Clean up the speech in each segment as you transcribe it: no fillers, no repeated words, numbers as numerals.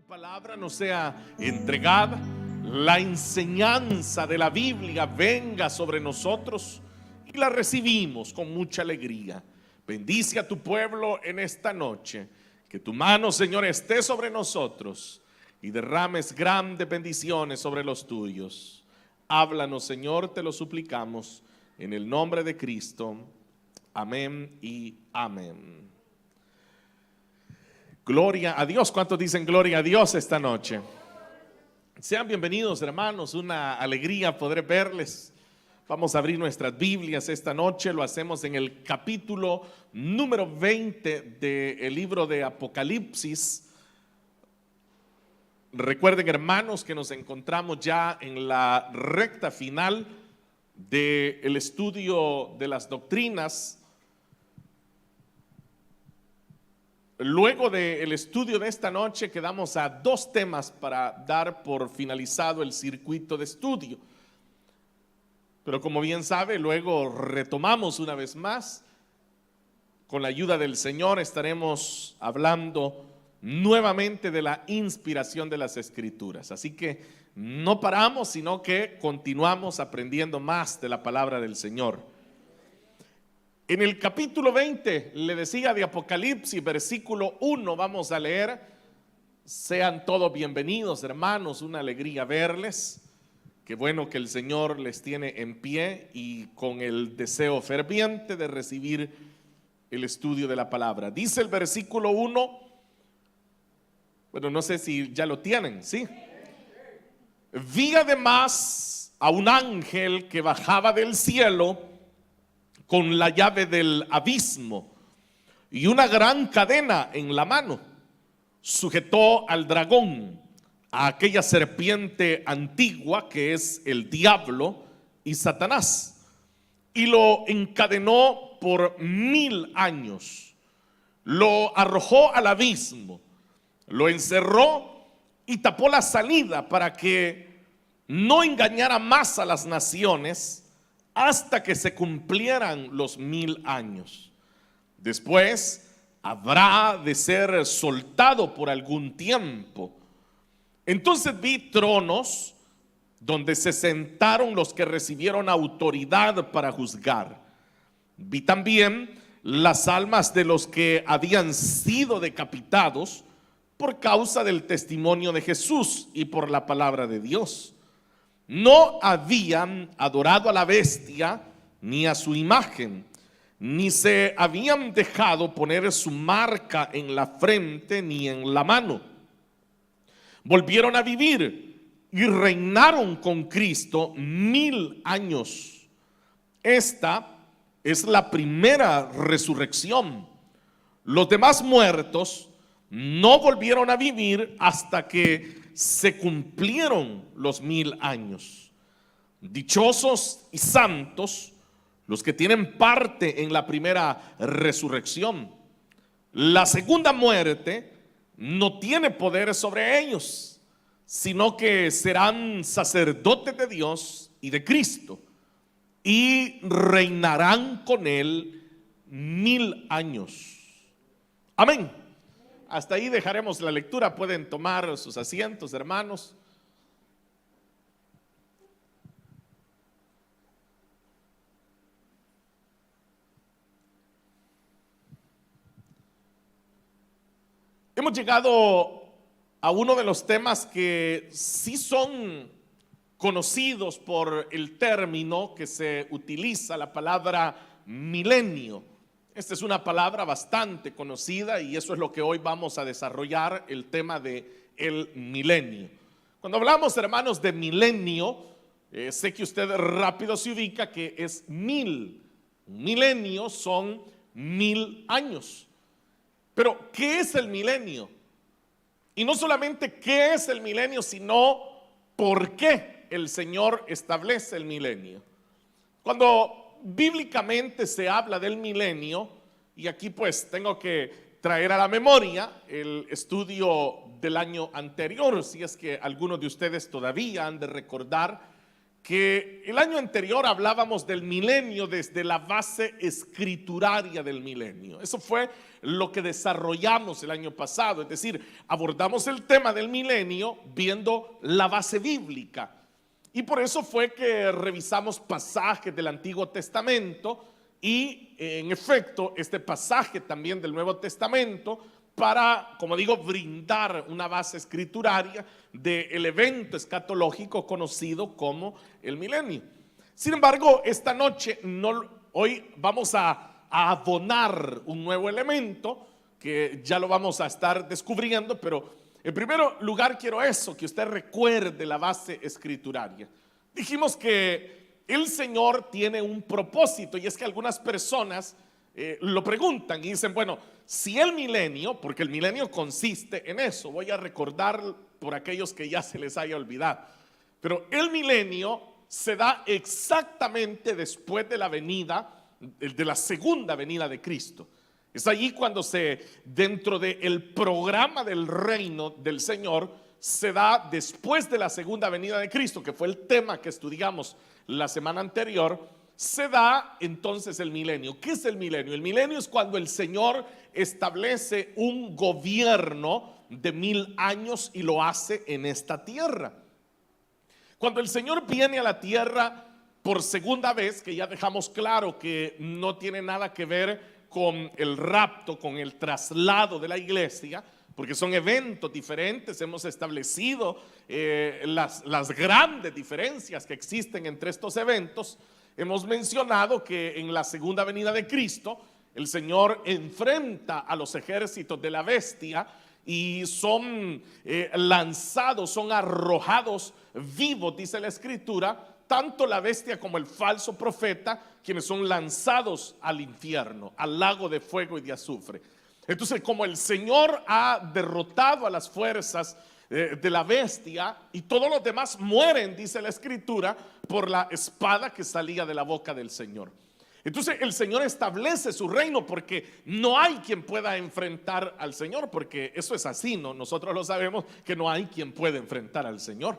Palabra nos sea entregada, la enseñanza de la Biblia venga sobre nosotros y la recibimos con mucha alegría. Bendice a tu pueblo en esta noche, que tu mano, Señor, esté sobre nosotros y derrames grandes bendiciones sobre los tuyos. Háblanos, Señor, te lo suplicamos en el nombre de Cristo. Amén y amén. Gloria a Dios. ¿Cuántos dicen gloria a Dios esta noche? Sean bienvenidos, hermanos, una alegría poder verles. Vamos a abrir nuestras Biblias esta noche. Lo hacemos en el capítulo número 20 del libro de Apocalipsis. Recuerden, hermanos, que nos encontramos ya en la recta final del estudio de las doctrinas. Luego del estudio de esta noche quedamos a 2 temas para dar por finalizado el circuito de estudio. Pero como bien sabe, luego retomamos una vez más. Con la ayuda del Señor estaremos hablando nuevamente de la inspiración de las Escrituras. Así que no paramos, sino que continuamos aprendiendo más de la palabra del Señor. En el capítulo 20, le decía, de Apocalipsis, versículo 1, vamos a leer. Sean todos bienvenidos, hermanos, una alegría verles. Qué bueno que el Señor les tiene en pie y con el deseo ferviente de recibir el estudio de la palabra. Dice el versículo 1, bueno, no sé si ya lo tienen, ¿sí? Vi además a un ángel que bajaba del cielo con la llave del abismo y una gran cadena en la mano. Sujetó al dragón, a aquella serpiente antigua que es el diablo y Satanás, y lo encadenó por 1000 años. Lo arrojó al abismo, lo encerró y tapó la salida para que no engañara más a las naciones hasta que se cumplieran los 1000 años. Después habrá de ser soltado por algún tiempo. Entonces vi tronos donde se sentaron los que recibieron autoridad para juzgar. Vi también las almas de los que habían sido decapitados por causa del testimonio de Jesús y por la palabra de Dios. No habían adorado a la bestia ni a su imagen, ni se habían dejado poner su marca en la frente ni en la mano. Volvieron a vivir y reinaron con Cristo 1000 años. Esta es la primera resurrección. Los demás muertos no volvieron a vivir hasta que se cumplieron los 1000 años. Dichosos y santos los que tienen parte en la primera resurrección. La segunda muerte no tiene poder sobre ellos, sino que serán sacerdotes de Dios y de Cristo y reinarán con él 1000 años. Amén. Hasta ahí dejaremos la lectura. Pueden tomar sus asientos, hermanos. Hemos llegado a uno de los temas que sí son conocidos por el término que se utiliza, la palabra milenio. Esta es una palabra bastante conocida y eso es lo que hoy vamos a desarrollar, el tema de el milenio. Cuando hablamos, hermanos, de milenio, sé que usted rápido se ubica que es 1000. Un milenio son 1000 años. Pero, ¿qué es el milenio? Y no solamente qué es el milenio, sino por qué el Señor establece el milenio. Cuando bíblicamente se habla del milenio, y aquí pues tengo que traer a la memoria el estudio del año anterior, si es que algunos de ustedes todavía han de recordar que el año anterior hablábamos del milenio desde la base escrituraria del milenio. Eso fue lo que desarrollamos el año pasado, es decir, abordamos el tema del milenio viendo la base bíblica. Y por eso fue que revisamos pasajes del Antiguo Testamento y en efecto este pasaje también del Nuevo Testamento para, como digo, brindar una base escrituraria del evento escatológico conocido como el milenio. Sin embargo, esta noche, hoy vamos a abonar un nuevo elemento que ya lo vamos a estar descubriendo, pero en primer lugar quiero que usted recuerde la base escrituraria. Dijimos que el Señor tiene un propósito y es que algunas personas lo preguntan y dicen, bueno, si el milenio, porque el milenio consiste en eso, voy a recordar por aquellos que ya se les haya olvidado, pero el milenio se da exactamente después de la venida, de la segunda venida de Cristo. Es allí cuando dentro del programa del reino del Señor, se da después de la segunda venida de Cristo, que fue el tema que estudiamos la semana anterior. Se da entonces el milenio. ¿Qué es el milenio? El milenio es cuando el Señor establece un gobierno de 1000 años y lo hace en esta tierra. Cuando el Señor viene a la tierra por segunda vez, que ya dejamos claro que no tiene nada que ver con el rapto, con el traslado de la iglesia, porque son eventos diferentes. Hemos establecido las grandes diferencias que existen entre estos eventos. Hemos mencionado que en la segunda venida de Cristo el Señor enfrenta a los ejércitos de la bestia y son lanzados, son arrojados vivos, dice la Escritura, tanto la bestia como el falso profeta, quienes son lanzados al infierno, al lago de fuego y de azufre. Entonces, como el Señor ha derrotado a las fuerzas de la bestia y todos los demás mueren, dice la Escritura, por la espada que salía de la boca del Señor. Entonces el Señor establece su reino porque no hay quien pueda enfrentar al Señor, porque eso es así, ¿no? Nosotros lo sabemos que no hay quien pueda enfrentar al Señor.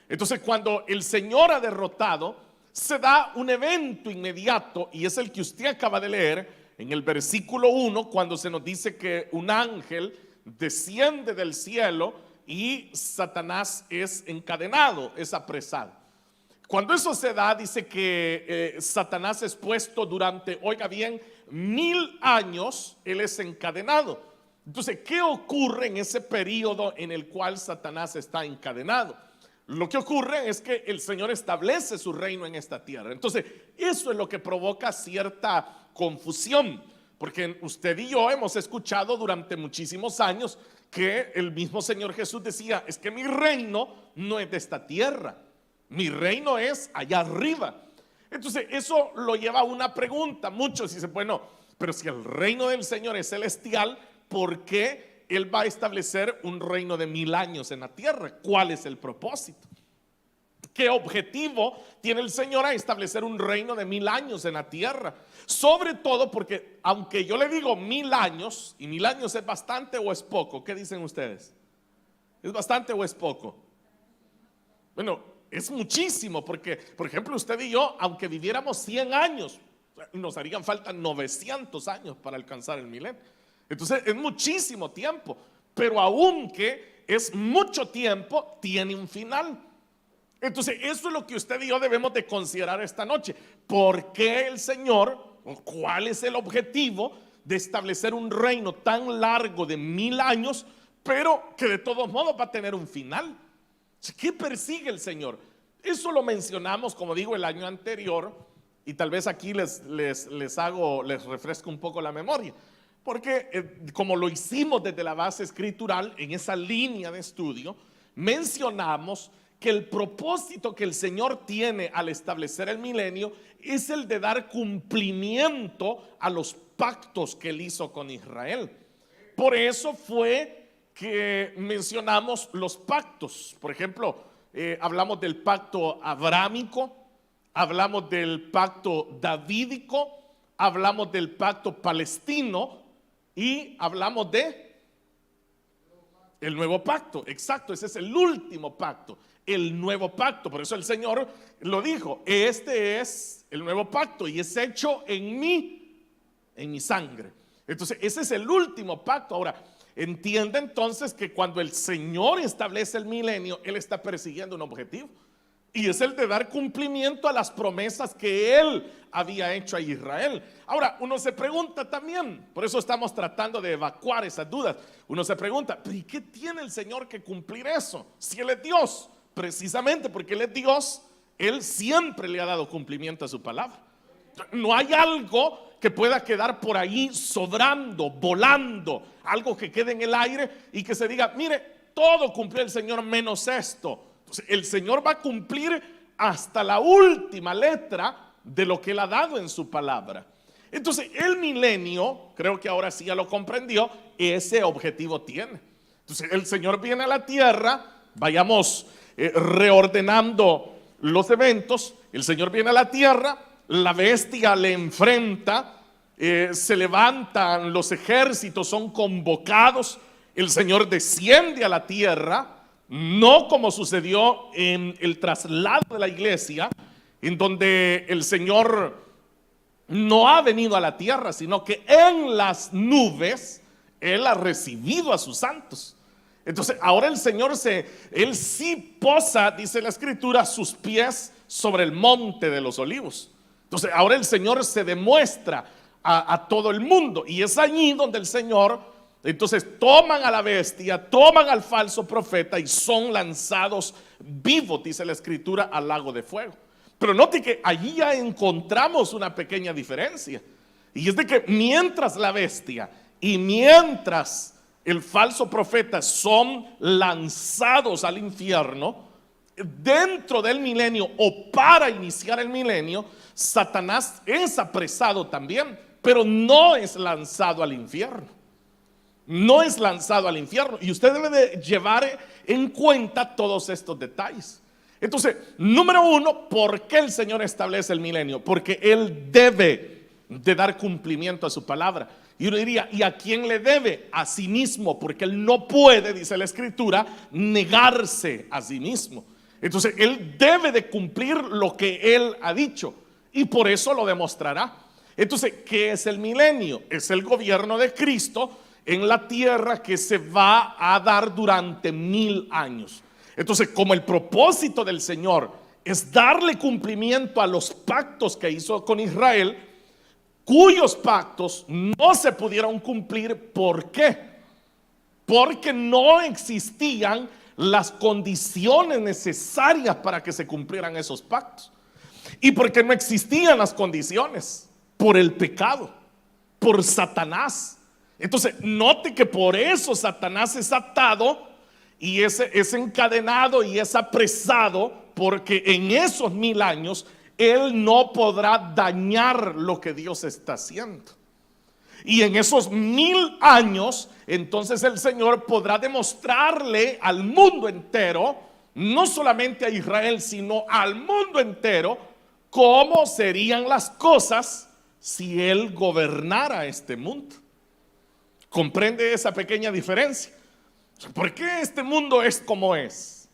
Entonces cuando el Señor ha derrotado, se da un evento inmediato y es el que usted acaba de leer en el versículo 1, cuando se nos dice que un ángel desciende del cielo y Satanás es encadenado, es apresado. Cuando eso se da, dice que Satanás es puesto durante, oiga bien, 1000 años, él es encadenado. Entonces, ¿qué ocurre en ese periodo en el cual Satanás está encadenado? Lo que ocurre es que el Señor establece su reino en esta tierra. Entonces, eso es lo que provoca cierta confusión, porque usted y yo hemos escuchado durante muchísimos años que el mismo Señor Jesús decía, es que mi reino no es de esta tierra, mi reino es allá arriba. Entonces eso lo lleva a una pregunta. Muchos dicen, bueno, pero si el reino del Señor es celestial, ¿por qué Él va a establecer un reino de 1000 años en la tierra? ¿Cuál es el propósito? ¿Qué objetivo tiene el Señor a establecer un reino de 1000 años en la tierra? Sobre todo porque aunque yo le digo 1000 años, y 1000 años es bastante o es poco, ¿qué dicen ustedes? ¿Es bastante o es poco? Bueno, es muchísimo porque, por ejemplo, usted y yo, aunque viviéramos 100 años, nos harían falta 900 años para alcanzar el milenio. Entonces es muchísimo tiempo, pero aunque es mucho tiempo, tiene un final. Entonces eso es lo que usted y yo debemos de considerar esta noche. ¿Por qué el Señor, cuál es el objetivo de establecer un reino tan largo de 1000 años, pero que de todos modos va a tener un final? ¿Qué persigue el Señor? Eso lo mencionamos, como digo, el año anterior Y tal vez aquí les refresco un poco la memoria. Porque como lo hicimos desde la base escritural, en esa línea de estudio, mencionamos que el propósito que el Señor tiene al establecer el milenio es el de dar cumplimiento a los pactos que Él hizo con Israel. Por eso fue que mencionamos los pactos. Por ejemplo, hablamos del pacto abrámico, hablamos del pacto davídico, hablamos del pacto palestino y hablamos de el nuevo pacto. Exacto, ese es el último pacto, el nuevo pacto. Por eso el Señor lo dijo: este es el nuevo pacto y es hecho en mi sangre. Entonces ese es el último pacto. Ahora, entiende entonces que cuando el Señor establece el milenio, Él está persiguiendo un objetivo, y es el de dar cumplimiento a las promesas que Él había hecho a Israel. Ahora, uno se pregunta también, por eso estamos tratando de evacuar esas dudas. Uno se pregunta, ¿pero y qué tiene el Señor que cumplir eso? Si Él es Dios, precisamente porque Él es Dios, Él siempre le ha dado cumplimiento a su palabra. No hay algo que pueda quedar por ahí sobrando, volando, algo que quede en el aire y que se diga, mire, todo cumplió el Señor menos esto. Entonces, el Señor va a cumplir hasta la última letra de lo que Él ha dado en su palabra. Entonces, el milenio, creo que ahora sí ya lo comprendió, ese objetivo tiene. Entonces, el Señor viene a la tierra, vayamos reordenando los eventos. El Señor viene a la tierra, la bestia le enfrenta, se levantan los ejércitos, son convocados, el Señor desciende a la tierra. No como sucedió en el traslado de la iglesia, en donde el Señor no ha venido a la tierra, sino que en las nubes Él ha recibido a sus santos. Entonces ahora el Señor Él sí posa, dice la Escritura, sus pies sobre el monte de los olivos. Entonces ahora el Señor se demuestra a todo el mundo, y es allí donde el Señor... Entonces toman a la bestia, toman al falso profeta y son lanzados vivos, dice la Escritura, al lago de fuego. Pero note que allí ya encontramos una pequeña diferencia, y es de que mientras la bestia y mientras el falso profeta son lanzados al infierno, dentro del milenio o para iniciar el milenio, Satanás es apresado también, pero no es lanzado al infierno. No es lanzado al infierno, y usted debe de llevar en cuenta todos estos detalles. Entonces, número uno, ¿por qué el Señor establece el milenio? Porque Él debe de dar cumplimiento a su palabra. Y uno diría, ¿y a quién le debe? A sí mismo, porque Él no puede, dice la Escritura, negarse a sí mismo. Entonces Él debe de cumplir lo que Él ha dicho, y por eso lo demostrará. Entonces, ¿qué es el milenio? Es el gobierno de Cristo en la tierra que se va a dar durante 1000 años. Entonces, como el propósito del Señor es darle cumplimiento a los pactos que hizo con Israel, cuyos pactos no se pudieron cumplir. ¿Por qué? Porque no existían las condiciones necesarias para que se cumplieran esos pactos. Y porque no existían las condiciones, por el pecado, por Satanás. Entonces, note que por eso Satanás es atado y es encadenado y es apresado, porque en esos 1000 años él no podrá dañar lo que Dios está haciendo. Y en esos 1000 años, entonces el Señor podrá demostrarle al mundo entero, no solamente a Israel, sino al mundo entero, cómo serían las cosas si Él gobernara este mundo. ¿Comprende esa pequeña diferencia? ¿Por qué este mundo es como es?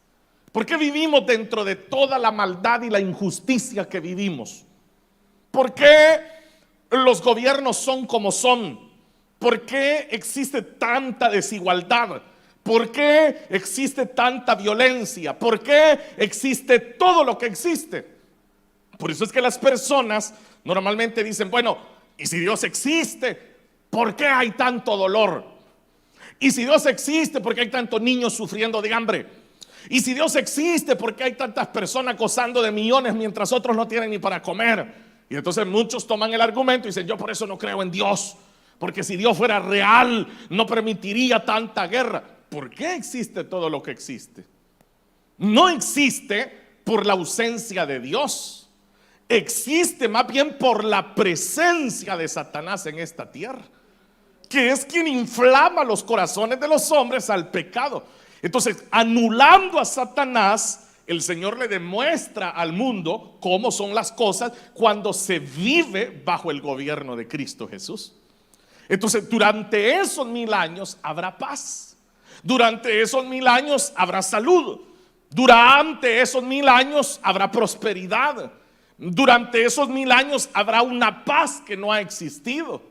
¿Por qué vivimos dentro de toda la maldad y la injusticia que vivimos? ¿Por qué los gobiernos son como son? ¿Por qué existe tanta desigualdad? ¿Por qué existe tanta violencia? ¿Por qué existe todo lo que existe? Por eso es que las personas normalmente dicen, bueno, ¿y si Dios existe? ¿Por qué hay tanto dolor? Y si Dios existe, ¿por qué hay tantos niños sufriendo de hambre? Y si Dios existe, ¿por qué hay tantas personas gozando de millones mientras otros no tienen ni para comer? Y entonces muchos toman el argumento y dicen, yo por eso no creo en Dios, porque si Dios fuera real no permitiría tanta guerra. ¿Por qué existe todo lo que existe? No existe por la ausencia de Dios, existe más bien por la presencia de Satanás en esta tierra, que es quien inflama los corazones de los hombres al pecado. Entonces, anulando a Satanás, el Señor le demuestra al mundo cómo son las cosas cuando se vive bajo el gobierno de Cristo Jesús. Entonces, durante esos 1000 años habrá paz, durante esos 1000 años habrá salud, durante esos 1000 años habrá prosperidad, durante esos 1000 años habrá una paz que no ha existido.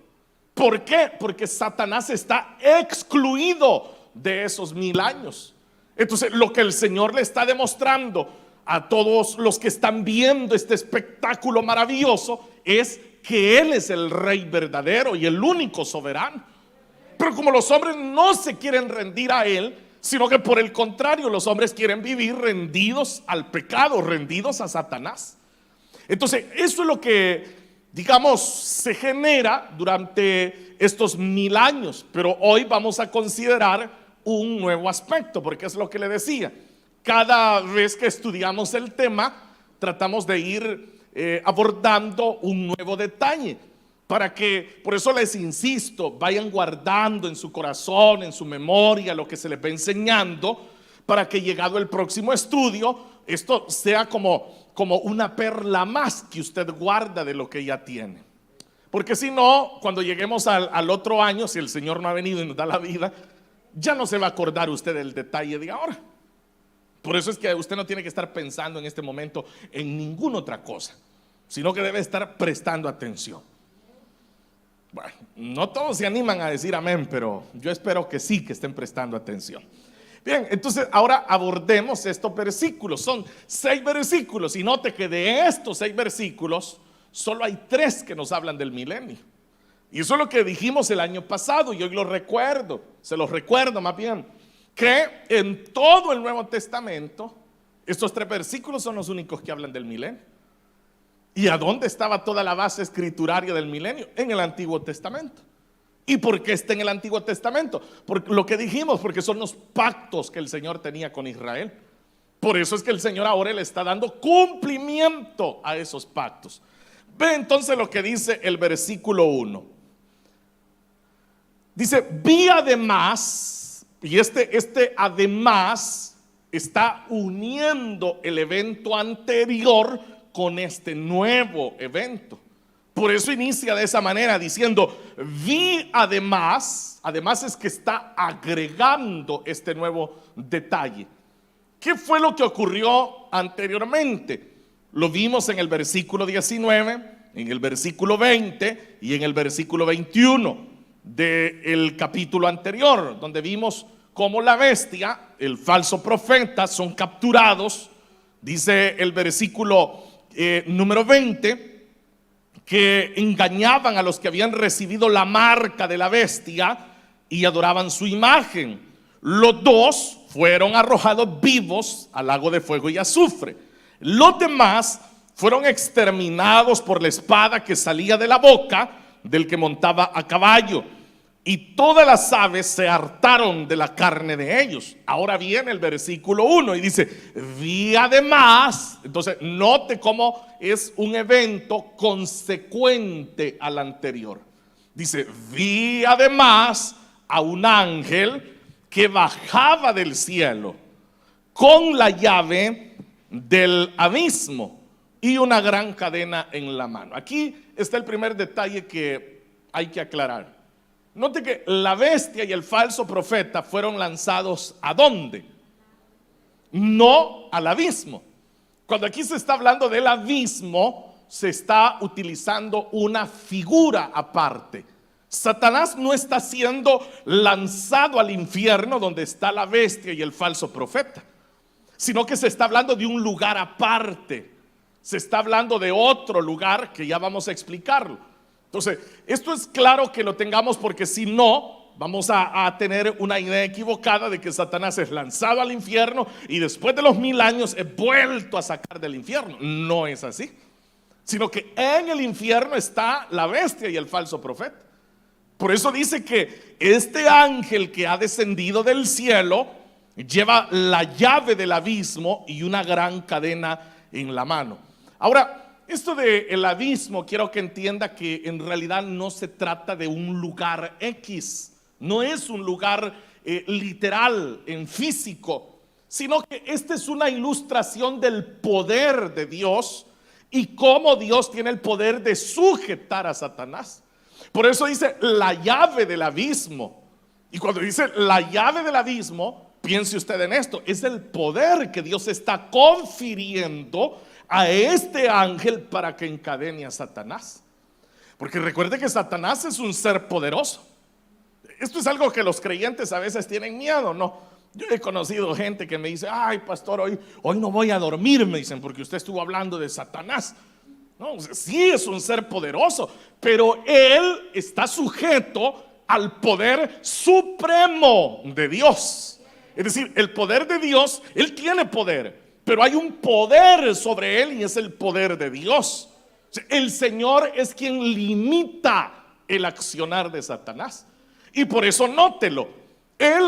¿Por qué? Porque Satanás está excluido de esos 1000 años. Entonces, lo que el Señor le está demostrando a todos los que están viendo este espectáculo maravilloso es que Él es el Rey verdadero y el único soberano. Pero como los hombres no se quieren rendir a Él, sino que por el contrario, los hombres quieren vivir rendidos al pecado, rendidos a Satanás. Entonces, eso es lo que, digamos, se genera durante estos 1000 años. Pero hoy vamos a considerar un nuevo aspecto, porque es lo que le decía. Cada vez que estudiamos el tema, tratamos de ir abordando un nuevo detalle, para que, por eso les insisto, vayan guardando en su corazón, en su memoria, lo que se les va enseñando, para que llegado el próximo estudio, esto sea como una perla más que usted guarda de lo que ya tiene. Porque si no, cuando lleguemos al otro año, si el Señor no ha venido y nos da la vida, ya no se va a acordar usted del detalle de ahora. Por eso es que usted no tiene que estar pensando en este momento en ninguna otra cosa, sino que debe estar prestando atención. Bueno, no todos se animan a decir amén, pero yo espero que sí, que estén prestando atención. Bien, entonces ahora abordemos estos versículos. Son 6 versículos y note que de estos 6 versículos solo hay 3 que nos hablan del milenio. Y eso es lo que dijimos el año pasado y hoy lo recuerdo, se los recuerdo más bien, que en todo el Nuevo Testamento estos 3 versículos son los únicos que hablan del milenio. ¿Y a dónde estaba toda la base escrituraria del milenio? En el Antiguo Testamento. ¿Y por qué está en el Antiguo Testamento? Por lo que dijimos, porque son los pactos que el Señor tenía con Israel. Por eso es que el Señor ahora le está dando cumplimiento a esos pactos. Ve entonces lo que dice el versículo 1. Dice, vi además, y este además está uniendo el evento anterior con este nuevo evento. Por eso inicia de esa manera diciendo, vi además es que está agregando este nuevo detalle. ¿Qué fue lo que ocurrió anteriormente? Lo vimos en el versículo 19, en el versículo 20 y en el versículo 21 del capítulo anterior, donde vimos cómo la bestia, el falso profeta, son capturados. Dice el versículo número 20 que engañaban a los que habían recibido la marca de la bestia y adoraban su imagen. Los 2 fueron arrojados vivos al lago de fuego y azufre. Los demás fueron exterminados por la espada que salía de la boca del que montaba a caballo, y todas las aves se hartaron de la carne de ellos. Ahora viene el versículo 1 y dice, vi además, entonces note cómo es un evento consecuente al anterior. Dice, vi además a un ángel que bajaba del cielo con la llave del abismo y una gran cadena en la mano. Aquí está el primer detalle que hay que aclarar. Note que la bestia y el falso profeta fueron lanzados ¿a dónde? No al abismo. Cuando aquí se está hablando del abismo, se está utilizando una figura aparte. Satanás no está siendo lanzado al infierno donde está la bestia y el falso profeta, sino que se está hablando de un lugar aparte. Se está hablando de otro lugar que ya vamos a explicarlo. Entonces, esto es claro que lo tengamos, porque si no, vamos a tener una idea equivocada de que Satanás es lanzado al infierno y después de los 1000 años es vuelto a sacar del infierno. No es así. sino que en el infierno está la bestia y el falso profeta. Por eso dice que este ángel que ha descendido del cielo lleva la llave del abismo y una gran cadena en la mano. Ahora, esto del abismo, quiero que entienda que en realidad no se trata de un lugar X, no es un lugar literal en físico, sino que esta es una ilustración del poder de Dios y cómo Dios tiene el poder de sujetar a Satanás. Por eso dice la llave del abismo. Y cuando dice la llave del abismo, piense usted en esto, es el poder que Dios está confiriendo a este ángel para que encadene a Satanás. Porque recuerde que Satanás es un ser poderoso. Esto es algo que los creyentes a veces tienen miedo, ¿no? Yo he conocido gente que me dice: ay, pastor, hoy no voy a dormir, me dicen, porque usted estuvo hablando de Satanás. No, sí es un ser poderoso, pero él está sujeto al poder supremo de Dios. Es decir, el poder de Dios, él tiene poder, pero hay un poder sobre él y es el poder de Dios. El Señor es quien limita el accionar de Satanás. Y por eso nótelo, él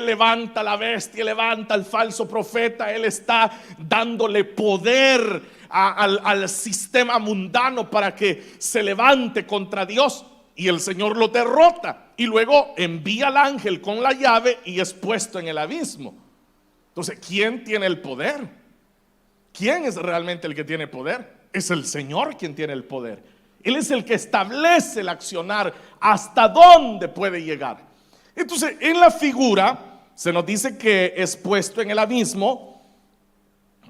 levanta la bestia, levanta al falso profeta, él está dándole poder al sistema mundano para que se levante contra Dios, y el Señor lo derrota y luego envía al ángel con la llave y es puesto en el abismo. Entonces, ¿quién tiene el poder? ¿Quién es realmente el que tiene poder? Es el Señor quien tiene el poder. Él es el que establece el accionar hasta dónde puede llegar. Entonces, en la figura se nos dice que es puesto en el abismo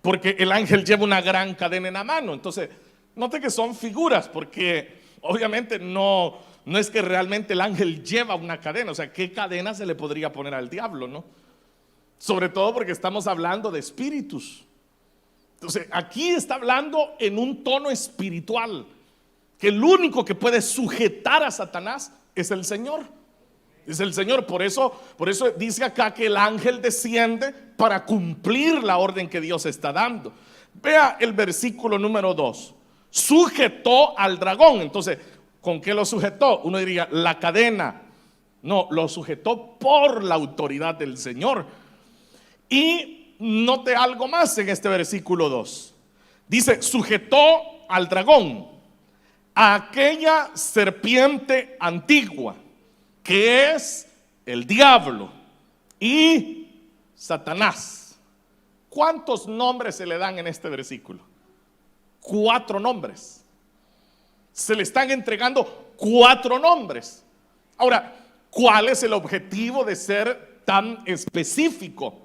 porque el ángel lleva una gran cadena en la mano. Entonces, note que son figuras, porque obviamente no es que realmente el ángel lleva una cadena. O sea, ¿qué cadena se le podría poner al diablo, no? Sobre todo porque estamos hablando de espíritus. Entonces, aquí está hablando en un tono espiritual, que el único que puede sujetar a Satanás es el Señor. Es el Señor. Por eso dice acá que el ángel desciende para cumplir la orden que Dios está dando. Vea el versículo número 2. Sujetó al dragón. Entonces, ¿con qué lo sujetó? Uno diría la cadena. No, lo sujetó por la autoridad del Señor. Y note algo más en este versículo 2. Dice: sujetó al dragón, a aquella serpiente antigua, que es el diablo y Satanás. ¿Cuántos nombres se le dan en este versículo? 4 nombres. Se le están entregando 4 nombres. Ahora, ¿cuál es el objetivo de ser tan específico?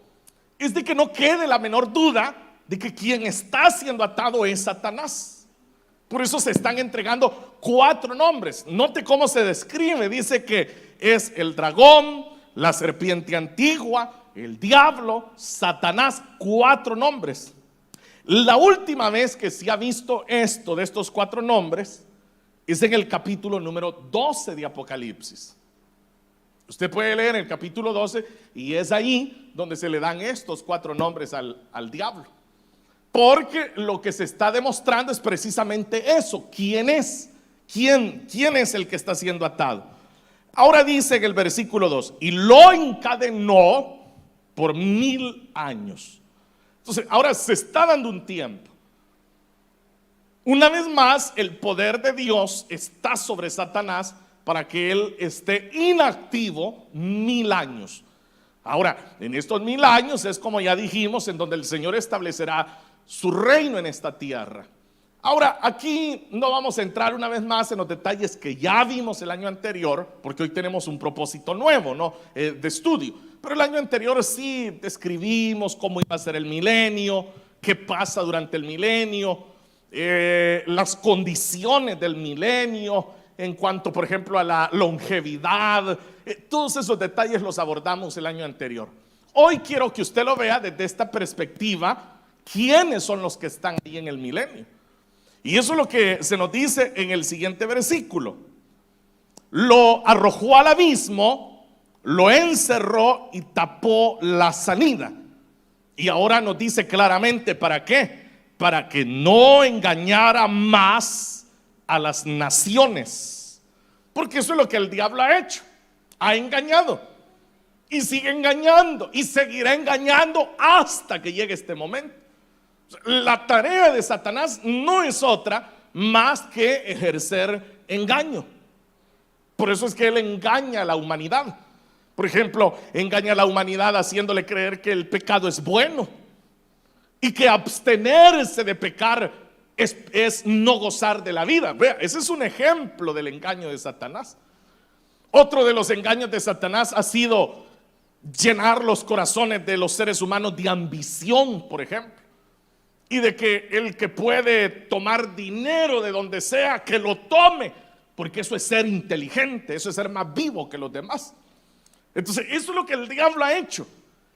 Es de que no quede la menor duda de que quien está siendo atado es Satanás. Por eso se están entregando 4 nombres. Note cómo se describe. Dice que es el dragón, la serpiente antigua, el diablo, Satanás. 4 nombres. La última vez que se ha visto esto de estos 4 nombres es en el capítulo número 12 de Apocalipsis. Usted puede leer el capítulo 12 y es ahí donde se le dan estos 4 nombres al diablo. Porque lo que se está demostrando es precisamente eso. ¿Quién es? ¿Quién es el que está siendo atado? Ahora dice en el versículo 2: y lo encadenó por 1000 años. Entonces, ahora se está dando un tiempo. Una vez más, el poder de Dios está sobre Satanás para que él esté inactivo 1000 años. Ahora, en estos 1000 años es, como ya dijimos, en donde el Señor establecerá su reino en esta tierra. Ahora, aquí no vamos a entrar una vez más en los detalles que ya vimos el año anterior, porque hoy tenemos un propósito nuevo, ¿no? De estudio. Pero el año anterior sí describimos cómo iba a ser el milenio, qué pasa durante el milenio, las condiciones del milenio en cuanto, por ejemplo, a la longevidad. Todos esos detalles los abordamos el año anterior. Hoy quiero que usted lo vea desde esta perspectiva. ¿Quiénes son los que están ahí en el milenio? Y eso es lo que se nos dice en el siguiente versículo. Lo arrojó al abismo, lo encerró y tapó la salida. Y ahora nos dice claramente para qué. para que no engañara más a las naciones. Porque eso es lo que el diablo ha hecho. Ha engañado y sigue engañando y seguirá engañando hasta que llegue este momento. La tarea de Satanás no es otra más que ejercer engaño. Por eso es que él engaña a la humanidad. Por ejemplo, engaña a la humanidad haciéndole creer que el pecado es bueno y que abstenerse de pecar es no gozar de la vida. Vea, ese es un ejemplo del engaño de Satanás. Otro de los engaños de Satanás ha sido llenar los corazones de los seres humanos de ambición, por ejemplo, y de que el que puede tomar dinero de donde sea, que lo tome, porque eso es ser inteligente, eso es ser más vivo que los demás. Entonces, eso es lo que el diablo ha hecho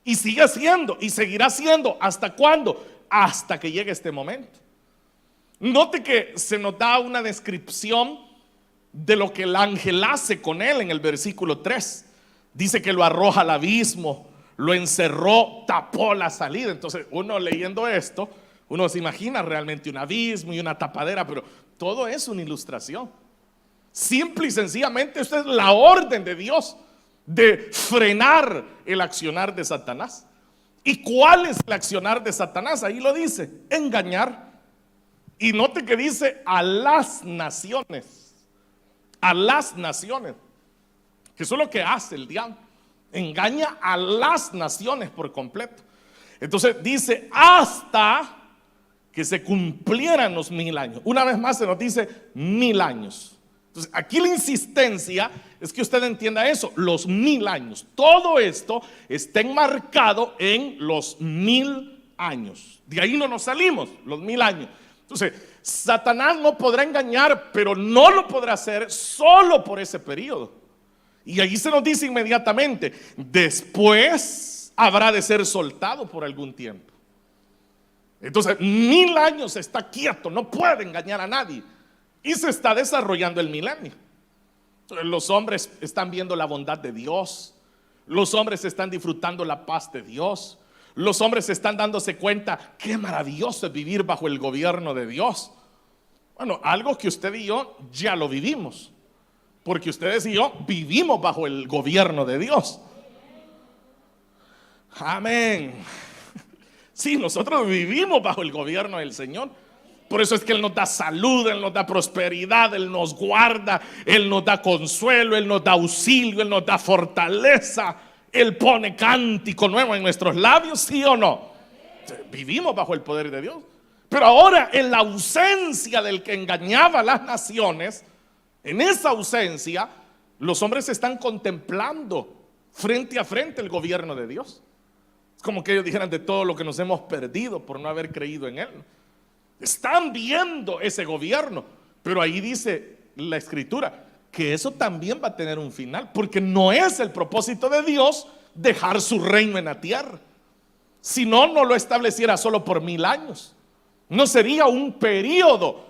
y sigue haciendo y seguirá haciendo. ¿Hasta cuándo? Hasta que llegue este momento. Note que se nos da una descripción de lo que el ángel hace con él en el versículo 3. Dice que lo arroja al abismo, lo encerró, tapó la salida. Entonces, uno leyendo esto, uno se imagina realmente un abismo y una tapadera, pero todo es una ilustración. Simple y sencillamente, esta es la orden de Dios de frenar el accionar de Satanás. ¿Y cuál es el accionar de Satanás? Ahí lo dice, engañar. Y note que dice a las naciones, a las naciones, que eso es lo que hace el diablo, engaña a las naciones por completo. Entonces dice hasta que se cumplieran los 1000 años. Una vez más se nos dice 1000 años. Entonces aquí la insistencia es que usted entienda eso, los 1000 años. Todo esto está enmarcado en los 1000 años. De ahí no nos salimos, los 1000 años. Entonces, Satanás no podrá engañar, pero no lo podrá hacer solo por ese periodo. Y allí se nos dice inmediatamente, después habrá de ser soltado por algún tiempo. Entonces, 1000 años está quieto, no puede engañar a nadie. Y se está desarrollando el milenio. Los hombres están viendo la bondad de Dios. Los hombres están disfrutando la paz de Dios. Los hombres están dándose cuenta qué maravilloso es vivir bajo el gobierno de Dios. Bueno, algo que usted y yo ya lo vivimos, porque ustedes y yo vivimos bajo el gobierno de Dios. Amén. Sí, nosotros vivimos bajo el gobierno del Señor. Por eso es que Él nos da salud, Él nos da prosperidad, Él nos guarda, Él nos da consuelo, Él nos da auxilio, Él nos da fortaleza. Él pone cántico nuevo en nuestros labios, ¿sí o no? Vivimos bajo el poder de Dios. Pero ahora, en la ausencia del que engañaba a las naciones, en esa ausencia, los hombres están contemplando frente a frente el gobierno de Dios. Es como que ellos dijeran de todo lo que nos hemos perdido por no haber creído en Él. Están viendo ese gobierno, pero ahí dice la Escritura que eso también va a tener un final, porque no es el propósito de Dios dejar su reino en la tierra. Si no, no lo estableciera solo por 1000 años. No sería un periodo,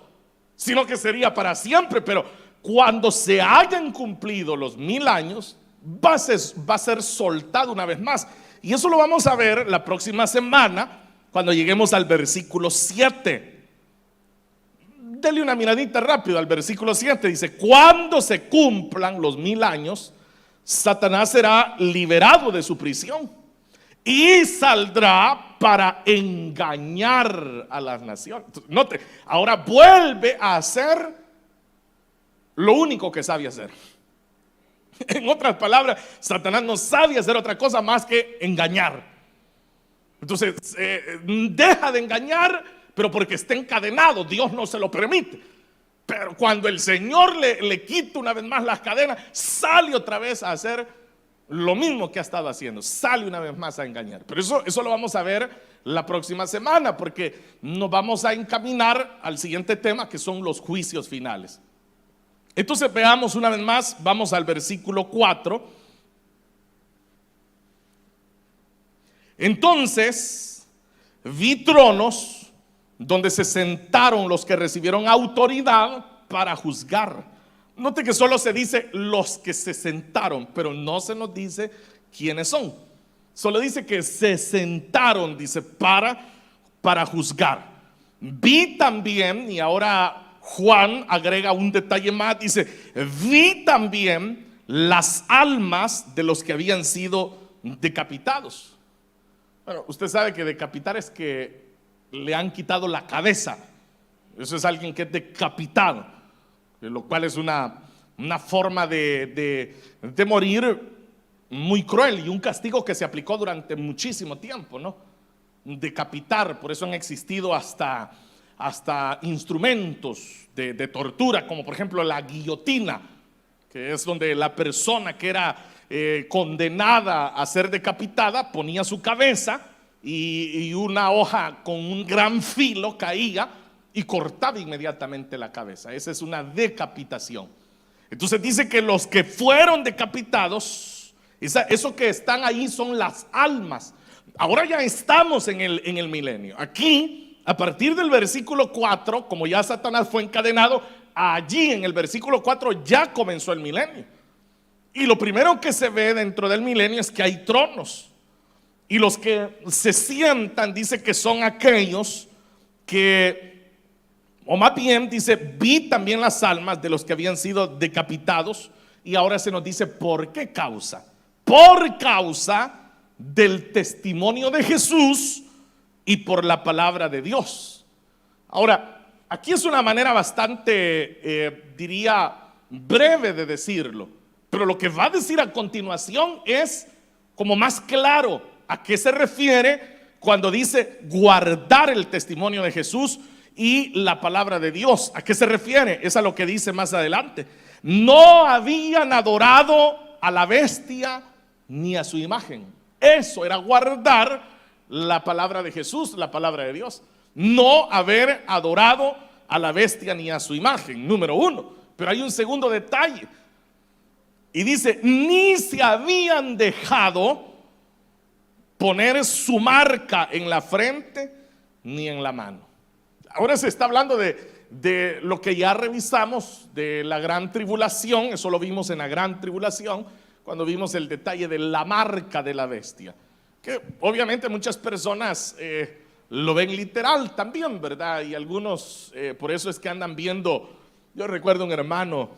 sino que sería para siempre. Pero cuando se hayan cumplido los 1000 años, va a ser soltado una vez más. Y eso lo vamos a ver la próxima semana, cuando lleguemos al versículo 7. Dele una miradita rápido al versículo 7. Dice, cuando se cumplan los 1000 años, Satanás será liberado de su prisión y saldrá para engañar a las naciones. Note, ahora vuelve a hacer lo único que sabe hacer. En otras palabras, Satanás no sabe hacer otra cosa más que engañar. Entonces, deja de engañar, pero porque está encadenado, Dios no se lo permite. Pero cuando el Señor le quita una vez más las cadenas, sale otra vez a hacer lo mismo que ha estado haciendo. Sale una vez más a engañar. Pero eso lo vamos a ver la próxima semana, porque nos vamos a encaminar al siguiente tema, que son los juicios finales. Entonces veamos una vez más, vamos al versículo 4. Entonces vi tronos donde se sentaron los que recibieron autoridad para juzgar. Note que solo se dice los que se sentaron, pero no se nos dice quiénes son. Solo dice que se sentaron, dice, para juzgar. Vi también, y ahora Juan agrega un detalle más, dice, vi también las almas de los que habían sido decapitados. Bueno, usted sabe que decapitar es que le han quitado la cabeza. Eso es alguien que es decapitado, lo cual es una forma de morir muy cruel y un castigo que se aplicó durante muchísimo tiempo, ¿no? Decapitar, por eso han existido hasta instrumentos de tortura, como por ejemplo la guillotina, que es donde la persona que era condenada a ser decapitada ponía su cabeza y una hoja con un gran filo caía y cortaba inmediatamente la cabeza. Esa es una decapitación. Entonces dice que los que fueron decapitados, eso que están ahí son las almas. Ahora ya estamos en el milenio. Aquí, a partir del versículo 4, como ya Satanás fue encadenado, allí en el versículo 4 ya comenzó el milenio. Y lo primero que se ve dentro del milenio es que hay tronos. Y los que se sientan, dice que son aquellos que, o más bien dice, vi también las almas de los que habían sido decapitados. Y ahora se nos dice, ¿por qué causa? Por causa del testimonio de Jesús y por la palabra de Dios. Ahora, aquí es una manera bastante, diría, breve de decirlo, pero lo que va a decir a continuación es como más claro a qué se refiere cuando dice guardar el testimonio de Jesús y la palabra de Dios. ¿A qué se refiere? Es a lo que dice más adelante. No habían adorado a la bestia ni a su imagen. Eso era guardar la palabra de Jesús, la palabra de Dios. No haber adorado a la bestia ni a su imagen, número uno. Pero hay un segundo detalle. Y dice, ni se habían dejado poner su marca en la frente ni en la mano. Ahora se está hablando de lo que ya revisamos, de la gran tribulación. Eso lo vimos en la gran tribulación, cuando vimos el detalle de la marca de la bestia, que obviamente muchas personas lo ven literal también, ¿verdad? Y algunos por eso es que andan viendo. Yo recuerdo un hermano,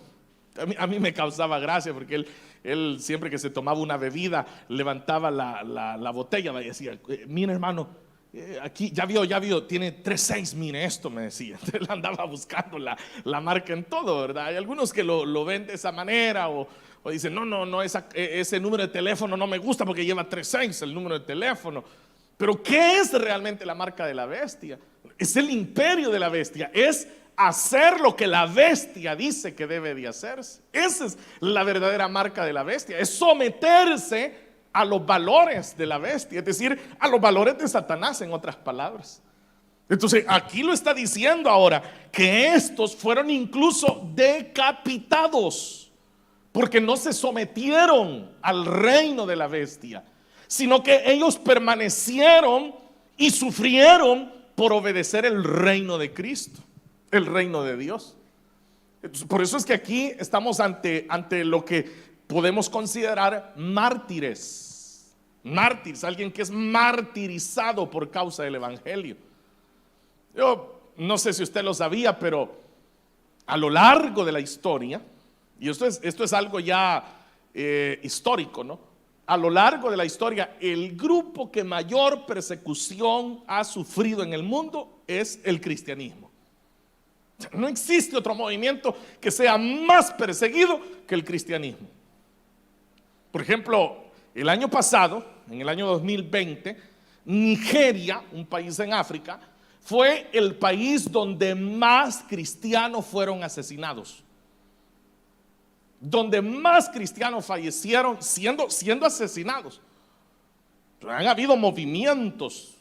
a mí me causaba gracia porque él siempre que se tomaba una bebida levantaba la botella y decía, mire hermano, aquí ya vio, tiene 3.6, mire esto, me decía. Entonces él andaba buscando la marca en todo, ¿verdad? Hay algunos que lo ven de esa manera o dicen, no, ese número de teléfono no me gusta porque lleva 3.6 el número de teléfono. Pero ¿qué es realmente la marca de la bestia? Es el imperio de la bestia, es hacer lo que la bestia dice que debe de hacerse. Esa es la verdadera marca de la bestia, es someterse a los valores de la bestia, es decir, a los valores de Satanás, en otras palabras. Entonces aquí lo está diciendo ahora, que estos fueron incluso decapitados porque no se sometieron al reino de la bestia, sino que ellos permanecieron y sufrieron por obedecer el reino de Cristo, el reino de Dios. Entonces, por eso es que aquí estamos ante lo que podemos considerar mártires. Mártires, alguien que es martirizado por causa del evangelio. Yo no sé si usted lo sabía, pero a lo largo de la historia, y esto es algo ya histórico, ¿no? A lo largo de la historia, el grupo que mayor persecución ha sufrido en el mundo es el cristianismo. No existe otro movimiento que sea más perseguido que el cristianismo. Por ejemplo, el año pasado, en el año 2020, Nigeria, un país en África, fue el país donde más cristianos fueron asesinados, donde más cristianos fallecieron siendo asesinados. Han habido movimientos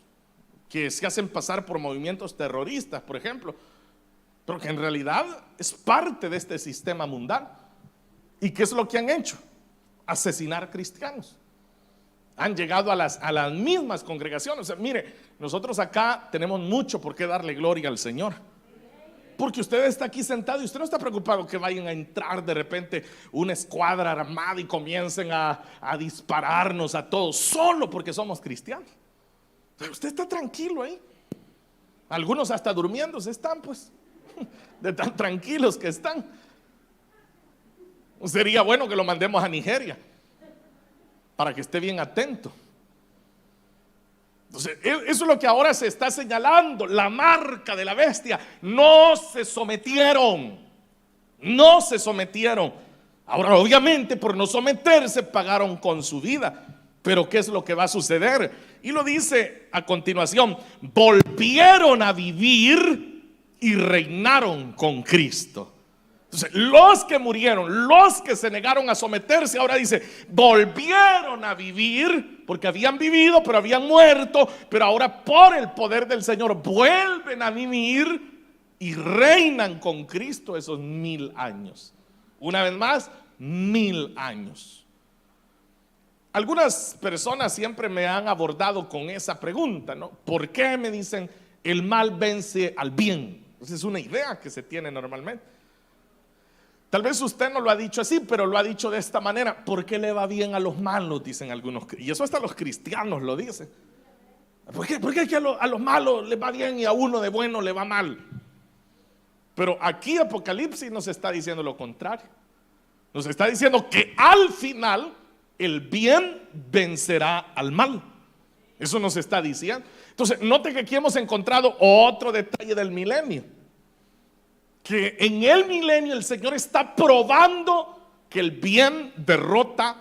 que se hacen pasar por movimientos terroristas, por ejemplo, pero que en realidad es parte de este sistema mundano. ¿Y qué es lo que han hecho? Asesinar cristianos. Han llegado a las mismas congregaciones. O sea, mire, nosotros acá tenemos mucho por qué darle gloria al Señor, porque usted está aquí sentado y usted no está preocupado que vayan a entrar de repente una escuadra armada y comiencen a dispararnos a todos solo porque somos cristianos. Pero usted está tranquilo ahí. Algunos hasta durmiéndose están, pues, de tan tranquilos que están. Sería bueno que lo mandemos a Nigeria para que esté bien atento. Entonces, eso es lo que ahora se está señalando, la marca de la bestia. No se sometieron, no se sometieron. Ahora, obviamente, por no someterse, pagaron con su vida. Pero ¿qué es lo que va a suceder? Y lo dice a continuación: volvieron a vivir y reinaron con Cristo. Entonces, los que murieron, los que se negaron a someterse, ahora dice, volvieron a vivir, porque habían vivido, pero habían muerto, pero ahora por el poder del Señor vuelven a vivir y reinan con Cristo esos 1000 años. Una vez más, 1000 años. Algunas personas siempre me han abordado con esa pregunta, ¿no? ¿Por qué, me dicen, el mal vence al bien? Esa es una idea que se tiene normalmente. Tal vez usted no lo ha dicho así, pero lo ha dicho de esta manera. ¿Por qué le va bien a los malos? Dicen algunos. Y eso hasta los cristianos lo dicen. ¿Por qué es que a los malos les va bien y a uno de bueno le va mal? Pero aquí Apocalipsis nos está diciendo lo contrario. Nos está diciendo que al final el bien vencerá al mal. Eso nos está diciendo. Entonces, note que aquí hemos encontrado otro detalle del milenio. Que en el milenio el Señor está probando que el bien derrota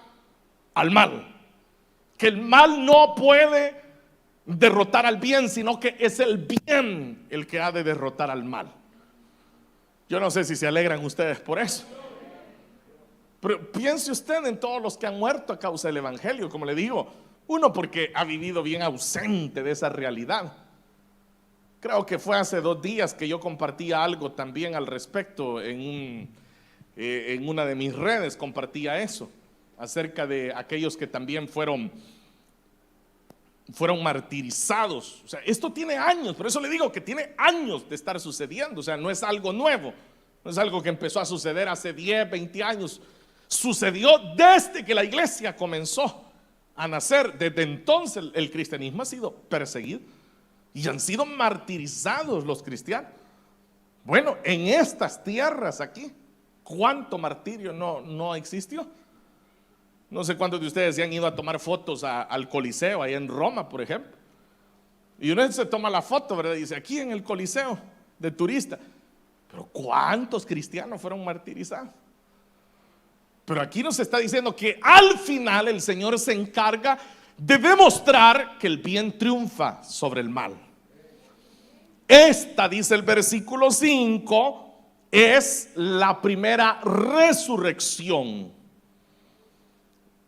al mal. Que el mal no puede derrotar al bien, sino que es el bien el que ha de derrotar al mal. Yo no sé si se alegran ustedes por eso. Pero piense usted en todos los que han muerto a causa del evangelio. Como le digo, uno porque ha vivido bien ausente de esa realidad. Creo que fue hace 2 días que yo compartía algo también al respecto en una de mis redes. Compartía eso acerca de aquellos que también fueron martirizados. O sea, esto tiene años, por eso le digo que tiene años de estar sucediendo. O sea, no es algo nuevo, no es algo que empezó a suceder hace 10, 20 años. Sucedió desde que la iglesia comenzó a nacer. Desde entonces el cristianismo ha sido perseguido y han sido martirizados los cristianos. Bueno, en estas tierras aquí, ¿cuánto martirio no existió? No sé cuántos de ustedes se han ido a tomar fotos al Coliseo, ahí en Roma, por ejemplo. Y uno se toma la foto, ¿verdad? Y dice, aquí en el Coliseo, de turista. Pero ¿cuántos cristianos fueron martirizados? Pero aquí nos está diciendo que al final el Señor se encarga de demostrar que el bien triunfa sobre el mal. Esta, dice el versículo 5, es la primera resurrección.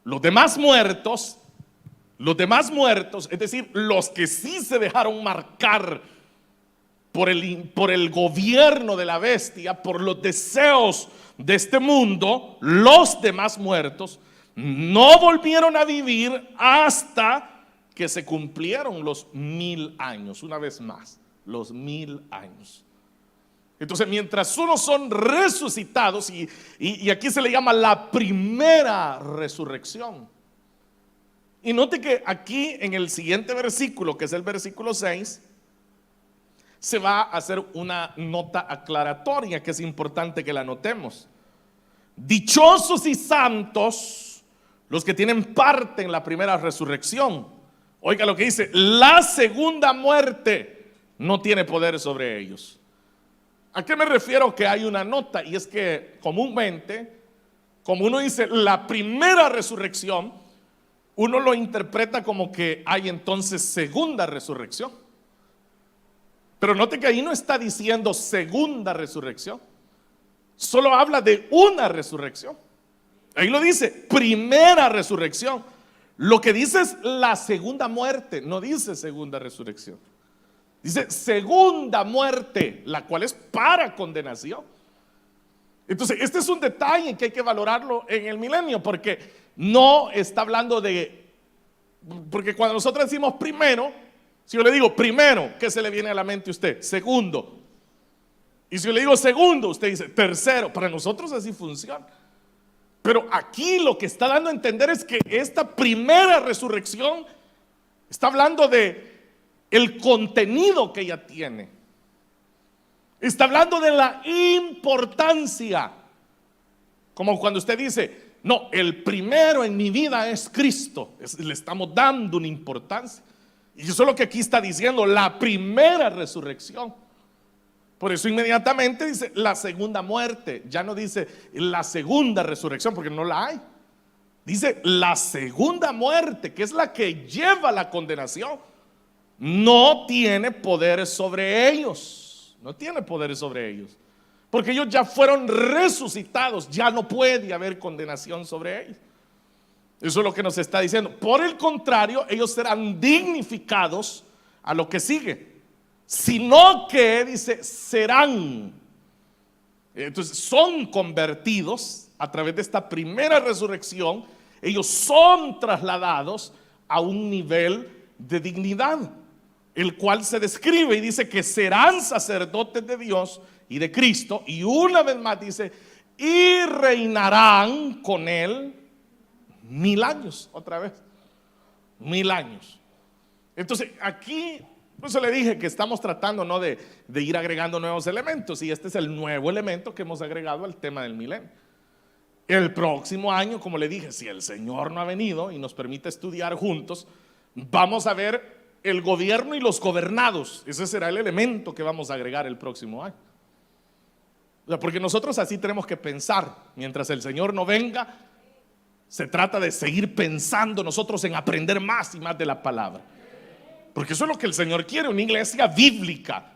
Los demás muertos, es decir, los que sí se dejaron marcar por el gobierno de la bestia, por los deseos de este mundo, los demás muertos no volvieron a vivir hasta que se cumplieron los 1000 años. Una vez más, los 1000 años. Entonces, mientras unos son resucitados, y aquí se le llama la primera resurrección. Y note que aquí en el siguiente versículo, que es el versículo 6, se va a hacer una nota aclaratoria que es importante que la notemos. Dichosos y santos los que tienen parte en la primera resurrección. Oiga lo que dice: la segunda muerte no tiene poder sobre ellos. ¿A qué me refiero que hay una nota? Y es que comúnmente, como uno dice la primera resurrección, uno lo interpreta como que hay entonces segunda resurrección. Pero note que ahí no está diciendo segunda resurrección, solo habla de una resurrección. Ahí lo dice, primera resurrección. Lo que dice es la segunda muerte, no dice segunda resurrección. Dice segunda muerte, la cual es para condenación. Entonces, este es un detalle que hay que valorarlo en el milenio, porque no está hablando porque cuando nosotros decimos primero, si yo le digo primero, ¿qué se le viene a la mente a usted? Segundo. Y si yo le digo segundo, usted dice tercero. Para nosotros así funciona. Pero aquí lo que está dando a entender es que esta primera resurrección está hablando de el contenido que ella tiene. Está hablando de la importancia. Como cuando usted dice, no, el primero en mi vida es Cristo. Le estamos dando una importancia. Y eso es lo que aquí está diciendo, la primera resurrección. Por eso inmediatamente dice la segunda muerte. Ya no dice la segunda resurrección, porque no la hay. Dice la segunda muerte, que es la que lleva la condenación. No tiene poder sobre ellos. No tiene poder sobre ellos. Porque ellos ya fueron resucitados. Ya no puede haber condenación sobre ellos. Eso es lo que nos está diciendo. Por el contrario, ellos serán dignificados a lo que sigue. Sino que, dice, serán. Entonces son convertidos a través de esta primera resurrección. Ellos son trasladados a un nivel de dignidad, el cual se describe y dice que serán sacerdotes de Dios y de Cristo. Y una vez más dice, y reinarán con él 1000 años. Otra vez, 1000 años. Entonces aquí, por eso le dije que estamos tratando, ¿no?, de ir agregando nuevos elementos. Y este es el nuevo elemento que hemos agregado al tema del milenio. El próximo año, como le dije, si el Señor no ha venido y nos permite estudiar juntos, vamos a ver el gobierno y los gobernados. Ese será el elemento que vamos a agregar el próximo año. O sea, porque nosotros así tenemos que pensar. Mientras el Señor no venga, se trata de seguir pensando nosotros en aprender más y más de la palabra. Porque eso es lo que el Señor quiere, una iglesia bíblica.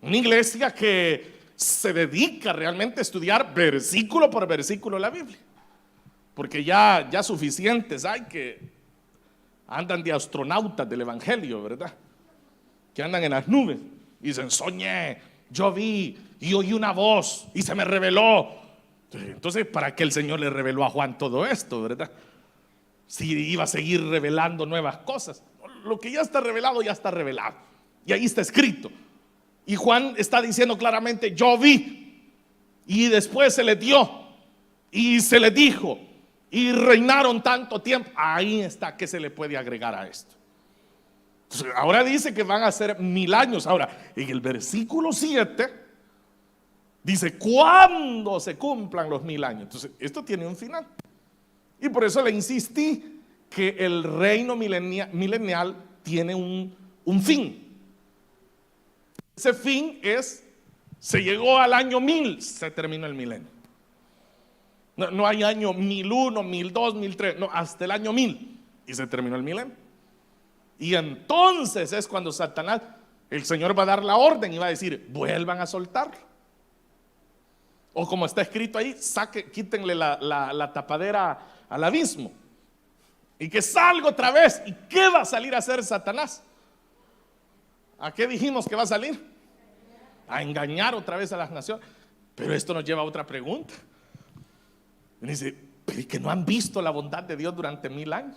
Una iglesia que se dedica realmente a estudiar versículo por versículo la Biblia. Porque ya suficientes hay que andan de astronautas del evangelio, ¿verdad? Que andan en las nubes y dicen, soñé, yo vi y oí una voz y se me reveló. Entonces, ¿para qué el Señor le reveló a Juan todo esto, verdad? Si iba a seguir revelando nuevas cosas. Lo que ya está revelado, ya está revelado. Y ahí está escrito. Y Juan está diciendo claramente, yo vi. Y después se le dio. Y se le dijo. Y reinaron tanto tiempo. Ahí está, ¿qué se le puede agregar a esto? Entonces, ahora dice que van a ser 1000 años. Ahora, en el versículo 7 dice, ¿cuándo se cumplan los 1000 años? Entonces, esto tiene un final. Y por eso le insistí que el reino milenial tiene un fin. Ese fin es, se llegó al año 1000, se terminó el milenio. No hay año 1001, 1002, 1003, no, hasta el año 1000 y se terminó el milenio. Y entonces es cuando Satanás, el Señor va a dar la orden y va a decir, vuelvan a soltarlo. O como está escrito ahí, quítenle la tapadera al abismo. Y que salga otra vez. ¿Y qué va a salir a hacer Satanás? ¿A qué dijimos que va a salir? A engañar otra vez a las naciones. Pero esto nos lleva a otra pregunta. Y dice, pero ¿y que no han visto la bondad de Dios durante 1000 años?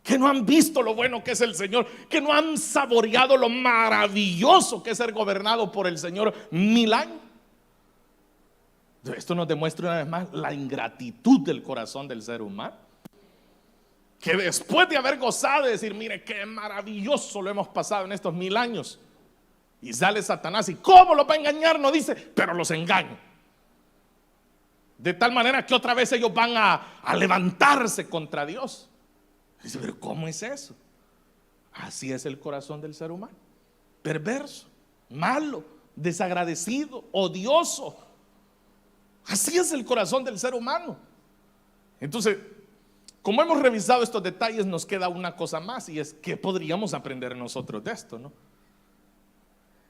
Que no han visto lo bueno que es el Señor, que no han saboreado lo maravilloso que es ser gobernado por el Señor 1000 años. Esto nos demuestra una vez más la ingratitud del corazón del ser humano, que después de haber gozado de decir, mire qué maravilloso lo hemos pasado en estos 1000 años, y sale Satanás y ¿cómo los va a engañar? No dice, pero los engaña. De tal manera que otra vez ellos van a levantarse contra Dios. Dice, pero ¿cómo es eso? Así es el corazón del ser humano. Perverso, malo, desagradecido, odioso. Así es el corazón del ser humano. Entonces, como hemos revisado estos detalles, nos queda una cosa más, y es ¿qué podríamos aprender nosotros de esto, no?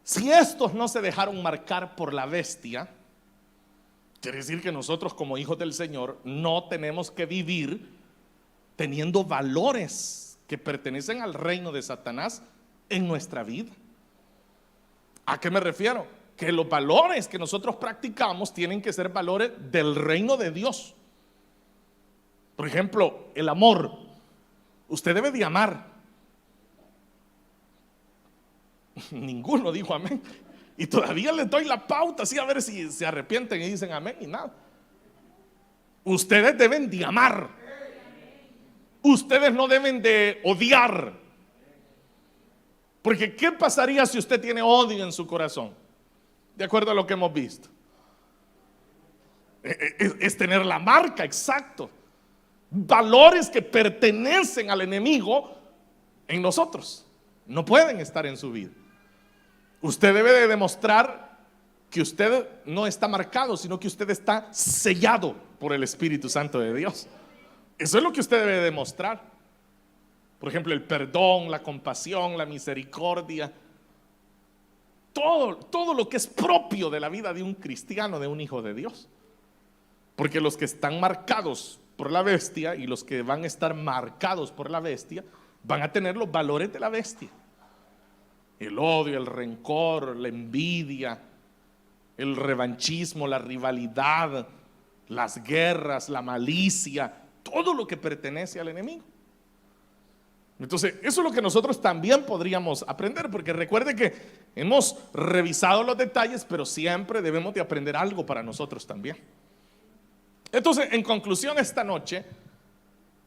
Si estos no se dejaron marcar por la bestia, quiere decir que nosotros como hijos del Señor no tenemos que vivir teniendo valores que pertenecen al reino de Satanás en nuestra vida. ¿A qué me refiero? Que los valores que nosotros practicamos tienen que ser valores del reino de Dios. Por ejemplo, el amor. Usted debe de amar. Ninguno dijo amén. Y todavía les doy la pauta, así a ver si se arrepienten y dicen amén y nada. Ustedes deben de amar. Ustedes no deben de odiar. Porque ¿qué pasaría si usted tiene odio en su corazón? De acuerdo a lo que hemos visto. Es tener la marca, exacto. Valores que pertenecen al enemigo en nosotros. No pueden estar en su vida. Usted debe de demostrar que usted no está marcado, sino que usted está sellado por el Espíritu Santo de Dios. Eso es lo que usted debe de demostrar. Por ejemplo, el perdón, la compasión, la misericordia, todo lo que es propio de la vida de un cristiano, de un hijo de Dios. Porque los que están marcados por la bestia y los que van a estar marcados por la bestia van a tener los valores de la bestia: el odio, el rencor, la envidia, el revanchismo, la rivalidad, las guerras, la malicia, todo lo que pertenece al enemigo. Entonces, eso es lo que nosotros también podríamos aprender, porque recuerde que hemos revisado los detalles, pero siempre debemos de aprender algo para nosotros también. Entonces, en conclusión, esta noche,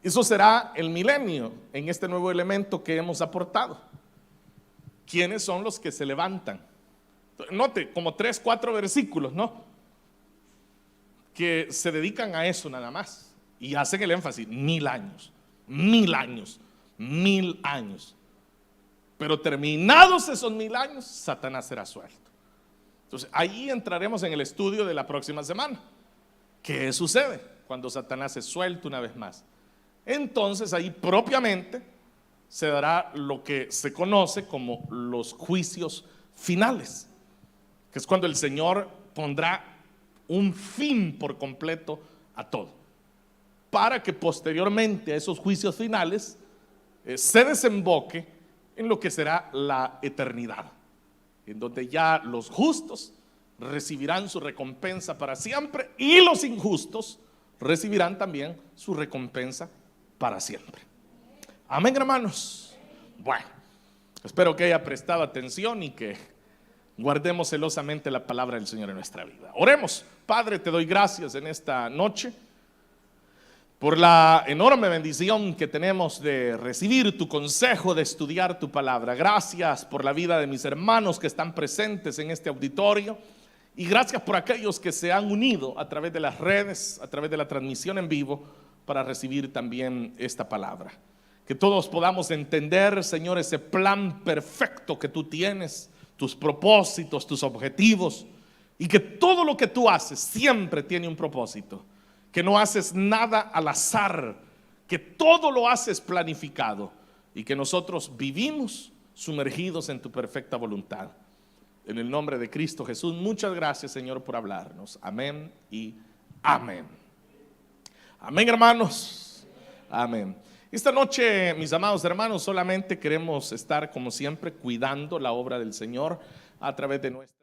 eso será el milenio en este nuevo elemento que hemos aportado. ¿Quiénes son los que se levantan? Note, como 3, 4 versículos, ¿no? Que se dedican a eso nada más y hacen el énfasis: 1000 años, 1000 años, 1000 años. Pero terminados esos 1000 años, Satanás será suelto. Entonces, ahí entraremos en el estudio de la próxima semana. ¿Qué sucede cuando Satanás es suelto una vez más? Entonces ahí propiamente se dará lo que se conoce como los juicios finales, que es cuando el Señor pondrá un fin por completo a todo, para que posteriormente a esos juicios finales se desemboque en lo que será la eternidad, en donde ya los justos recibirán su recompensa para siempre y los injustos recibirán también su recompensa para siempre. Amén, hermanos. Bueno, espero que haya prestado atención y que guardemos celosamente la palabra del Señor en nuestra vida. Oremos. Padre, te doy gracias en esta noche por la enorme bendición que tenemos de recibir tu consejo, de estudiar tu palabra. Gracias por la vida de mis hermanos que están presentes en este auditorio. Y gracias por aquellos que se han unido a través de las redes, a través de la transmisión en vivo, para recibir también esta palabra. Que todos podamos entender, Señor, ese plan perfecto que tú tienes, tus propósitos, tus objetivos, y que todo lo que tú haces siempre tiene un propósito. Que no haces nada al azar, que todo lo haces planificado, y que nosotros vivimos sumergidos en tu perfecta voluntad. En el nombre de Cristo Jesús, muchas gracias, Señor, por hablarnos. Amén y amén. Amén, hermanos. Amén. Esta noche, mis amados hermanos, solamente queremos estar, como siempre, cuidando la obra del Señor a través de nuestra